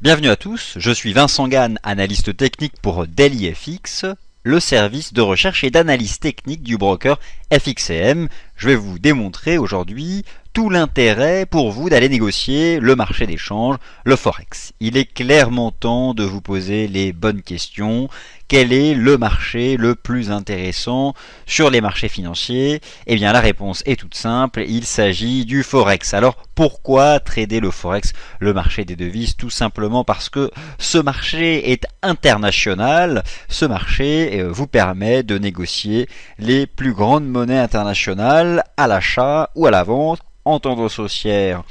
Bienvenue à tous, je suis Vincent Gann, analyste technique pour DailyFX, le service de recherche et d'analyse technique du broker FXCM. Je vais vous démontrer aujourd'hui tout l'intérêt pour vous d'aller négocier le marché d'échange, le Forex. Il est clairement temps de vous poser les bonnes questions. Quel est le marché le plus intéressant sur les marchés financiers? Eh bien la réponse est toute simple, il s'agit du Forex. Alors pourquoi trader le Forex, le marché des devises? Tout simplement parce que ce marché est international. Ce marché vous permet de négocier les plus grandes monnaies internationales à l'achat ou à la vente en tendance haussière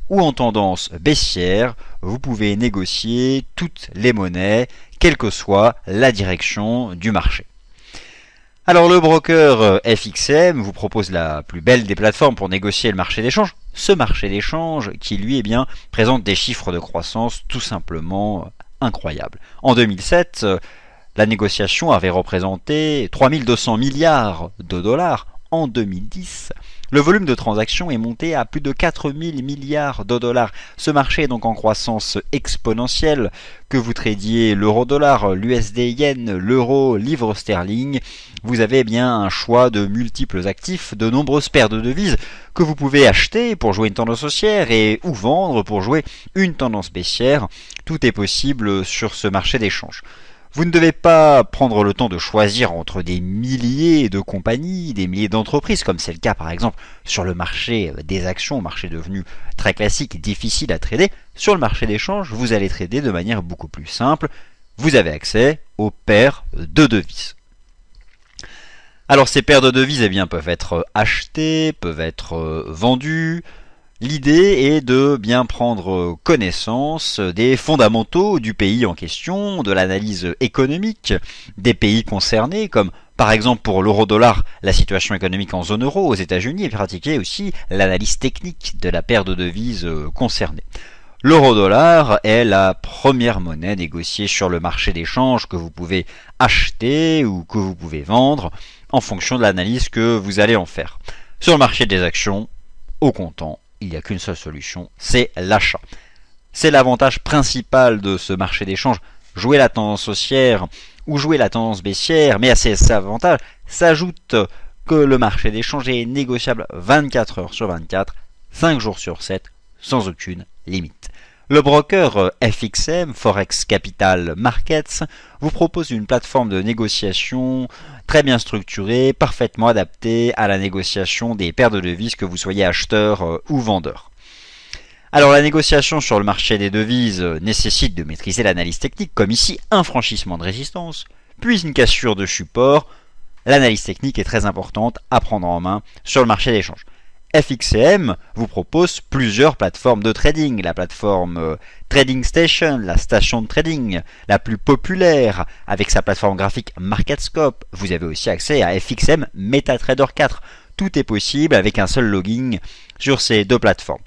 ou en tendance baissière. Vous pouvez négocier toutes les monnaies, quelle que soit la direction du marché. Alors le broker FXM vous propose la plus belle des plateformes pour négocier le marché d'échange. Ce marché d'échange qui lui présente des chiffres de croissance tout simplement incroyables. En 2007, la négociation avait représenté 3200 milliards de dollars. En 2010, le volume de transactions est monté à plus de 4000 milliards de dollars. Ce marché est donc en croissance exponentielle. Que vous tradiez l'euro-dollar, l'USD-yen, l'euro, livre sterling, vous avez bien un choix de multiples actifs, de nombreuses paires de devises que vous pouvez acheter pour jouer une tendance haussière et ou vendre pour jouer une tendance baissière. Tout est possible sur ce marché d'échange. Vous ne devez pas prendre le temps de choisir entre des milliers de compagnies, des milliers d'entreprises, comme c'est le cas par exemple sur le marché des actions, marché devenu très classique et difficile à trader. Sur le marché d'échange, vous allez trader de manière beaucoup plus simple. Vous avez accès aux paires de devises. Alors ces paires de devises peuvent être achetées, peuvent être vendues. L'idée est de bien prendre connaissance des fondamentaux du pays en question, de l'analyse économique des pays concernés, comme par exemple pour l'euro-dollar, la situation économique en zone euro aux États-Unis, et pratiquer aussi l'analyse technique de la paire de devises concernée. L'euro-dollar est la première monnaie négociée sur le marché d'échange que vous pouvez acheter ou que vous pouvez vendre en fonction de l'analyse que vous allez en faire. Sur le marché des actions, au comptant, il n'y a qu'une seule solution, c'est l'achat. C'est l'avantage principal de ce marché d'échange. Jouer la tendance haussière ou jouer la tendance baissière, mais à ces avantages s'ajoute que le marché d'échange est négociable 24 heures sur 24, 5 jours sur 7, sans aucune limite. Le broker FXM, Forex Capital Markets, vous propose une plateforme de négociation très bien structurée, parfaitement adaptée à la négociation des paires de devises, que vous soyez acheteur ou vendeur. Alors la négociation sur le marché des devises nécessite de maîtriser l'analyse technique, comme ici un franchissement de résistance, puis une cassure de support. L'analyse technique est très importante à prendre en main sur le marché d'échange. FXCM vous propose plusieurs plateformes de trading. La plateforme Trading Station, la station de trading la plus populaire, avec sa plateforme graphique MarketScope. Vous avez aussi accès à FXM MetaTrader 4. Tout est possible avec un seul login sur ces deux plateformes.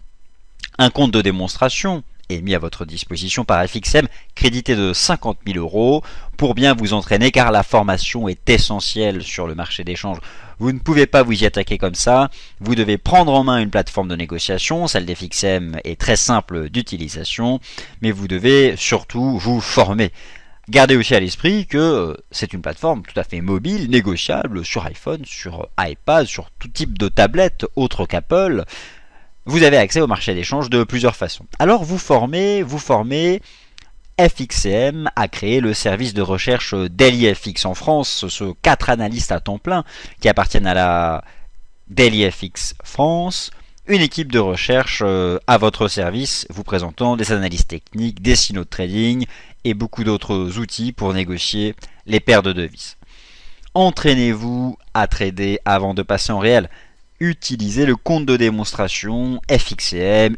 Un compte de démonstration est mis à votre disposition par FXM, crédité de 50 000 € pour bien vous entraîner, car la formation est essentielle sur le marché d'échange. Vous ne pouvez pas vous y attaquer comme ça, vous devez prendre en main une plateforme de négociation. Celle d'FXM est très simple d'utilisation, mais vous devez surtout vous former. Gardez aussi à l'esprit que c'est une plateforme tout à fait mobile, négociable sur iPhone, sur iPad, sur tout type de tablette autre qu'Apple. Vous avez accès au marché d'échange de plusieurs façons. Alors vous formez FXCM a créé le service de recherche DailyFX en France. Ce sont 4 analystes à temps plein qui appartiennent à la DailyFX France. Une équipe de recherche à votre service, vous présentant des analyses techniques, des signaux de trading et beaucoup d'autres outils pour négocier les paires de devises. Entraînez-vous à trader avant de passer en réel. Utilisez le compte de démonstration FXCM,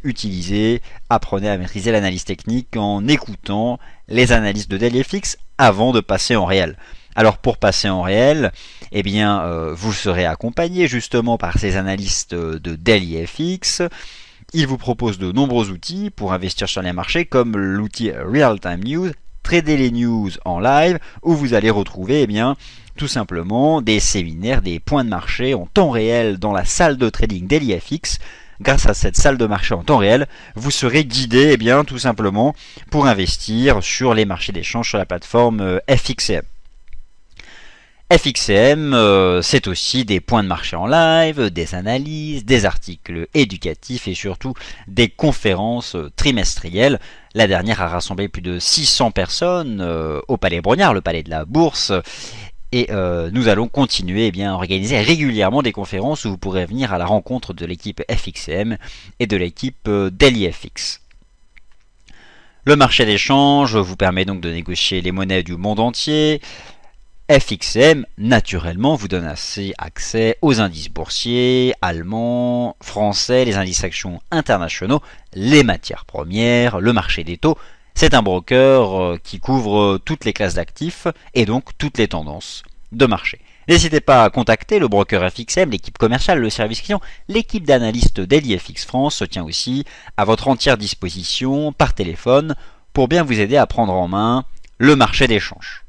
apprenez à maîtriser l'analyse technique en écoutant les analyses de DailyFX avant de passer en réel. Alors pour passer en réel, vous serez accompagné justement par ces analystes de DailyFX. Ils vous proposent de nombreux outils pour investir sur les marchés, comme l'outil Real Time News, trader les news en live, où vous allez retrouver tout simplement des séminaires, des points de marché en temps réel dans la salle de trading DailyFX, grâce à cette salle de marché en temps réel, vous serez guidé tout simplement pour investir sur les marchés d'échange sur la plateforme FXCM. FXCM, c'est aussi des points de marché en live, des analyses, des articles éducatifs et surtout des conférences trimestrielles. La dernière a rassemblé plus de 600 personnes au Palais Brognard, le palais de la Bourse. Et nous allons continuer à organiser régulièrement des conférences où vous pourrez venir à la rencontre de l'équipe FXCM et de l'équipe DailyFX. Le marché d'échange vous permet donc de négocier les monnaies du monde entier. FXCM, naturellement, vous donne accès aux indices boursiers, allemands, français, les indices actions internationaux, les matières premières, le marché des taux. C'est un broker qui couvre toutes les classes d'actifs et donc toutes les tendances de marché. N'hésitez pas à contacter le broker FXCM, l'équipe commerciale, le service client, l'équipe d'analystes DailyFX France se tient aussi à votre entière disposition par téléphone pour bien vous aider à prendre en main le marché d'échange.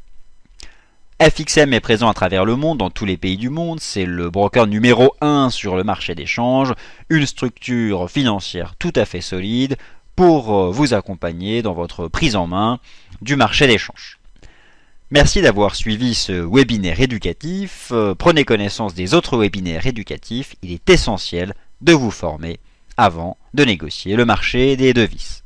FXCM est présent à travers le monde, dans tous les pays du monde, c'est le broker numéro 1 sur le marché d'échange, une structure financière tout à fait solide pour vous accompagner dans votre prise en main du marché d'échange. Merci d'avoir suivi ce webinaire éducatif. Prenez connaissance des autres webinaires éducatifs, il est essentiel de vous former avant de négocier le marché des devises.